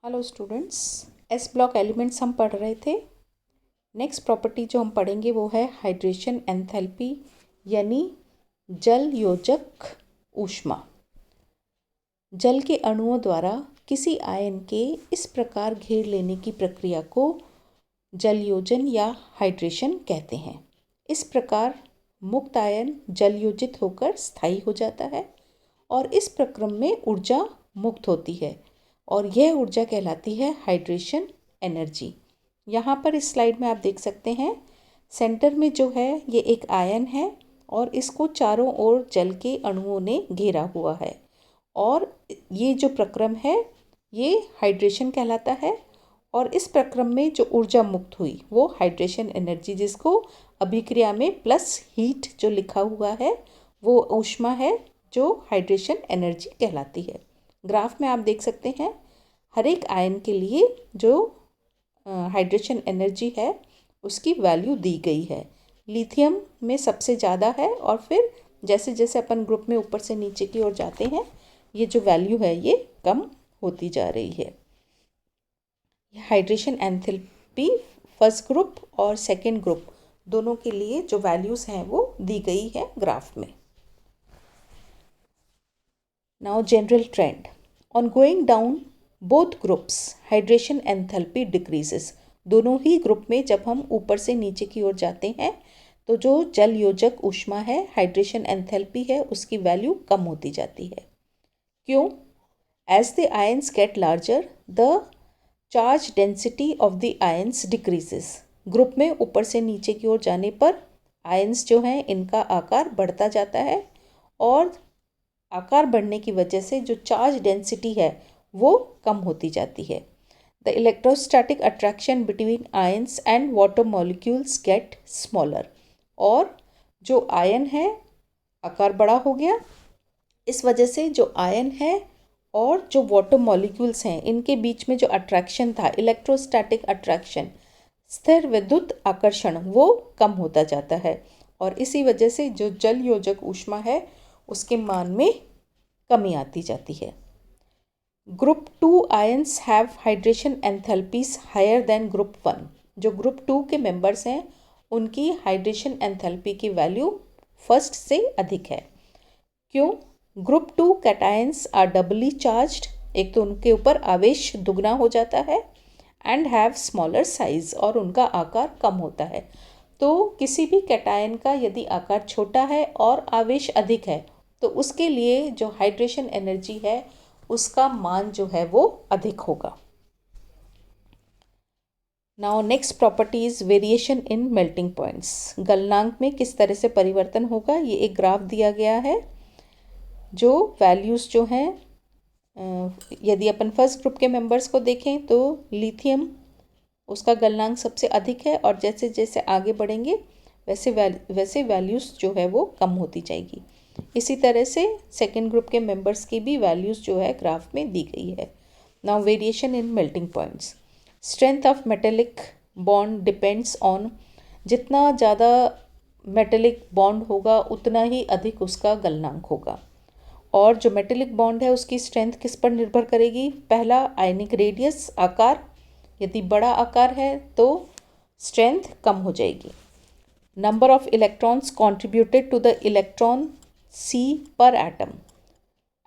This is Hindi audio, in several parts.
Hello students, S block elements हम पढ़ रहे थे। नेक्स्ट प्रॉपर्टी जो हम पढ़ेंगे वो है हाइड्रेशन एंथैल्पी यानी जल योजक ऊष्मा। जल के अणुओं द्वारा किसी आयन के इस प्रकार घेर लेने की प्रक्रिया को जल योजन या हाइड्रेशन कहते हैं। इस प्रकार मुक्त आयन जल योजित होकर स्थायी हो जाता है और इस प्रक्रम में ऊर्जा मुक्त होती है और यह ऊर्जा कहलाती है हाइड्रेशन एनर्जी। यहाँ पर इस स्लाइड में आप देख सकते हैं, सेंटर में जो है ये एक आयन है और इसको चारों ओर जल के अणुओं ने घेरा हुआ है और ये जो प्रक्रम है ये हाइड्रेशन कहलाता है। और इस प्रक्रम में जो ऊर्जा मुक्त हुई वो हाइड्रेशन एनर्जी, जिसको अभिक्रिया में प्लस हीट जो लिखा हुआ है वो ऊष्मा है जो हाइड्रेशन एनर्जी कहलाती है। ग्राफ में आप देख सकते हैं हर एक आयन के लिए जो हाइड्रेशन एनर्जी है उसकी वैल्यू दी गई है। लिथियम में सबसे ज़्यादा है और फिर जैसे जैसे अपन ग्रुप में ऊपर से नीचे की ओर जाते हैं ये जो वैल्यू है ये कम होती जा रही है। हाइड्रेशन एंथैल्पी फर्स्ट ग्रुप और सेकेंड ग्रुप दोनों के लिए जो वैल्यूज़ हैं वो दी गई है ग्राफ में। Now general trend on going down both groups hydration enthalpy decreases. दोनों ही ग्रुप में जब हम ऊपर से नीचे की ओर जाते हैं तो जो जल योजक ऊष्मा है, हाइड्रेशन एंथैल्पी है, उसकी वैल्यू कम होती जाती है। क्यों? As the ions get larger the charge density of the ions decreases. Group में ऊपर से नीचे की ओर जाने पर आयंस जो हैं इनका आकार बढ़ता जाता है और आकार बढ़ने की वजह से जो चार्ज डेंसिटी है वो कम होती जाती है। The electrostatic attraction between ions and water molecules get smaller. और जो आयन है आकार बड़ा हो गया, इस वजह से जो आयन है और जो वाटर मॉलिक्यूल्स हैं इनके बीच में जो अट्रैक्शन था, इलेक्ट्रोस्टैटिक अट्रैक्शन, स्थिर विद्युत आकर्षण, वो कम होता जाता है और इसी वजह से जो जल योजक ऊष्मा है उसके मान में कमी आती जाती है। Group 2 ions have hydration enthalpies higher than group 1। जो ग्रुप 2 के मेंबर्स हैं उनकी हाइड्रेशन एंथैल्पी की वैल्यू फर्स्ट से अधिक है। क्यों? Group 2 cations are doubly charged, एक तो उनके ऊपर आवेश दुगना हो जाता है, एंड हैव स्मॉलर साइज, और उनका आकार कम होता है। तो किसी भी कैटायन का यदि आकार छोटा है और आवेश अधिक है तो उसके लिए जो हाइड्रेशन एनर्जी है उसका मान जो है वो अधिक होगा। Now next property is variation in melting points. गलनांक में किस तरह से परिवर्तन होगा ये एक ग्राफ दिया गया है। जो वैल्यूज़ जो हैं, यदि अपन फर्स्ट ग्रुप के मेंबर्स को देखें तो लिथियम उसका गलनांक सबसे अधिक है और जैसे जैसे आगे बढ़ेंगे वैसे वैल्यूज़ जो है वो कम होती जाएगी। इसी तरह से सेकेंड ग्रुप के मेंबर्स की भी वैल्यूज़ जो है ग्राफ में दी गई है। Now variation in melting points. Strength of metallic bond depends on, जितना ज़्यादा मेटेलिक बॉन्ड होगा उतना ही अधिक उसका गलनांक होगा। और जो मेटेलिक बॉन्ड है उसकी स्ट्रेंथ किस पर निर्भर करेगी? पहला आयनिक रेडियस, आकार। यदि बड़ा आकार है तो स्ट्रेंथ कम हो जाएगी। Number of electrons contributed to the electron C per atom.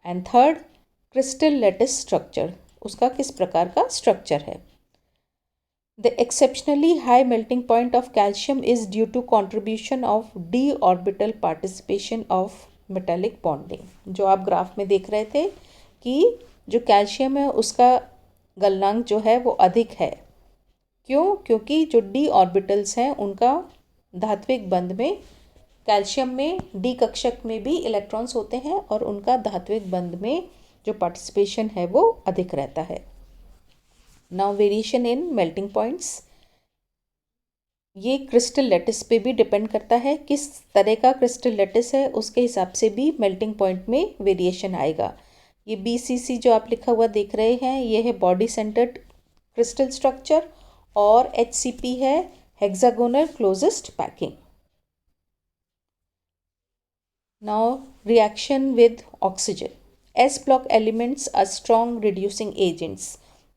And third, crystal lattice structure, उसका किस प्रकार का स्ट्रक्चर है। The exceptionally high melting point of calcium is due to contribution of d orbital participation of metallic bonding. जो आप ग्राफ में देख रहे थे कि जो कैल्शियम है उसका गलनांक जो है वो अधिक है। क्यों? क्योंकि जो d ऑर्बिटल्स हैं उनका धात्विक बंध में, कैल्शियम में डी कक्षक में भी इलेक्ट्रॉन्स होते हैं और उनका धात्विक बंध में जो पार्टिसिपेशन है वो अधिक रहता है। Now variation in melting points, ये क्रिस्टल लैटिस पे भी डिपेंड करता है। किस तरह का क्रिस्टल लैटिस है उसके हिसाब से भी मेल्टिंग पॉइंट में वेरिएशन आएगा। ये BCC जो आप लिखा हुआ देख रहे हैं ये है बॉडी सेंटर्ड क्रिस्टल स्ट्रक्चर और HCP है hexagonal closest packing. Now reaction with oxygen. S block elements are strong reducing agents.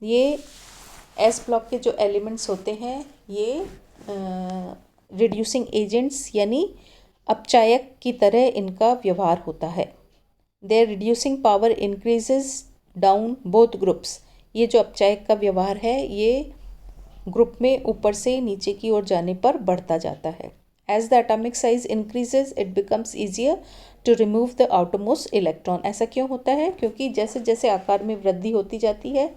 ये एस ब्लॉक के जो एलिमेंट्स होते हैं ये रिड्यूसिंग एजेंट्स यानी अपचायक की तरह इनका व्यवहार होता है। Their reducing power increases down both groups. ये जो अपचायक का व्यवहार है ये ग्रुप में ऊपर से नीचे की ओर जाने पर बढ़ता जाता है। As the atomic size increases it becomes easier to remove the outermost electron. ऐसा क्यों होता है? क्योंकि जैसे जैसे आकार में वृद्धि होती जाती है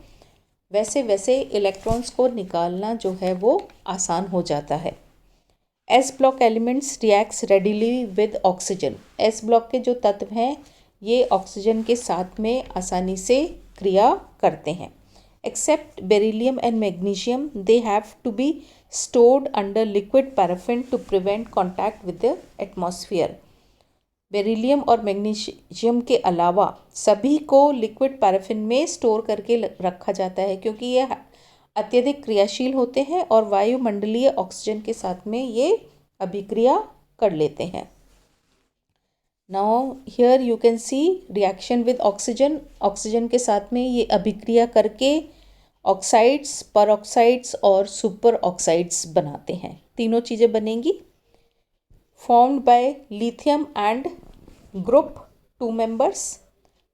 वैसे वैसे इलेक्ट्रॉन्स को निकालना जो है वो आसान हो जाता है। S block elements reacts readily with oxygen. S block के जो तत्व हैं ये ऑक्सीजन के साथ में आसानी से क्रिया करते हैं। Except beryllium and magnesium, they have to be stored under liquid paraffin to prevent contact with the atmosphere. Beryllium और मैग्नीशियम के अलावा सभी को लिक्विड पैराफिन में स्टोर करके रखा जाता है क्योंकि ये अत्यधिक क्रियाशील होते हैं और वायुमंडलीय ऑक्सीजन के साथ में ये अभिक्रिया कर लेते हैं। Now here you can see reaction with oxygen. Oxygen के साथ में ये अभिक्रिया करके ऑक्साइड्स, परऑक्साइड्स और सुपर ऑक्साइड्स बनाते हैं। तीनों चीज़ें बनेंगी। Formed by lithium and group 2 members,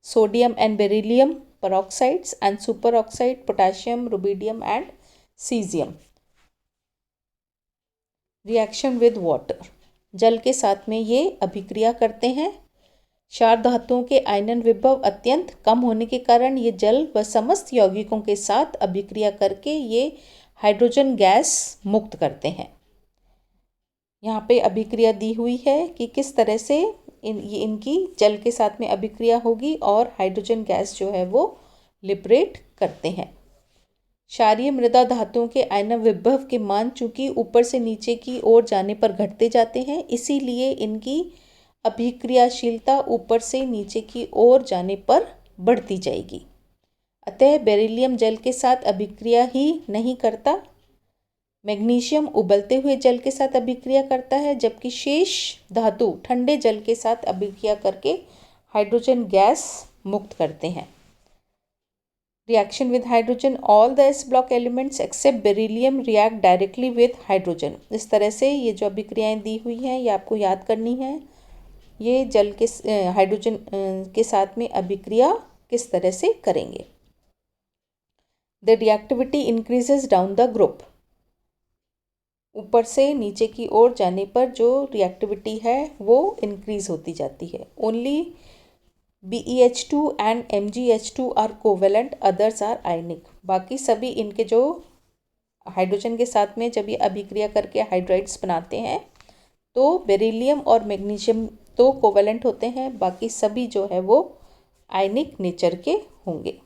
sodium and beryllium peroxides and superoxide potassium, rubidium and caesium. Reaction with water. जल के साथ में ये अभिक्रिया करते हैं। क्षार धातुओं के आयनन विभव अत्यंत कम होने के कारण ये जल व समस्त यौगिकों के साथ अभिक्रिया करके ये हाइड्रोजन गैस मुक्त करते हैं। यहाँ पे अभिक्रिया दी हुई है कि किस तरह से इनकी जल के साथ में अभिक्रिया होगी और हाइड्रोजन गैस जो है वो लिबरेट करते हैं। क्षारीय मृदा धातुओं के आयनन विभव के मान चूंकि ऊपर से नीचे की ओर जाने पर घटते जाते हैं इसीलिए इनकी अभिक्रियाशीलता ऊपर से नीचे की ओर जाने पर बढ़ती जाएगी। अतः बेरिलियम जल के साथ अभिक्रिया ही नहीं करता। मैग्नीशियम उबलते हुए जल के साथ अभिक्रिया करता है जबकि शेष धातु ठंडे जल के साथ अभिक्रिया करके हाइड्रोजन गैस मुक्त करते हैं। Reaction with hydrogen. All the s block elements except beryllium react directly with hydrogen. इस तरह से ये जो अभिक्रियाएं दी हुई हैं ये आपको याद करनी है। ये जल के हाइड्रोजन के साथ में अभिक्रिया किस तरह से करेंगे। The reactivity increases down the group. ऊपर से नीचे की ओर जाने पर जो रिएक्टिविटी है वो इंक्रीज होती जाती है। Only BeH2 and MgH2 are covalent, others are ionic. बाकी सभी इनके जो हाइड्रोजन के साथ में जब ये अभिक्रिया करके हाइड्राइड्स बनाते हैं तो बेरिलियम और मैग्नीशियम तो कोवेलेंट होते हैं, बाकी सभी जो है वो आयनिक नेचर के होंगे।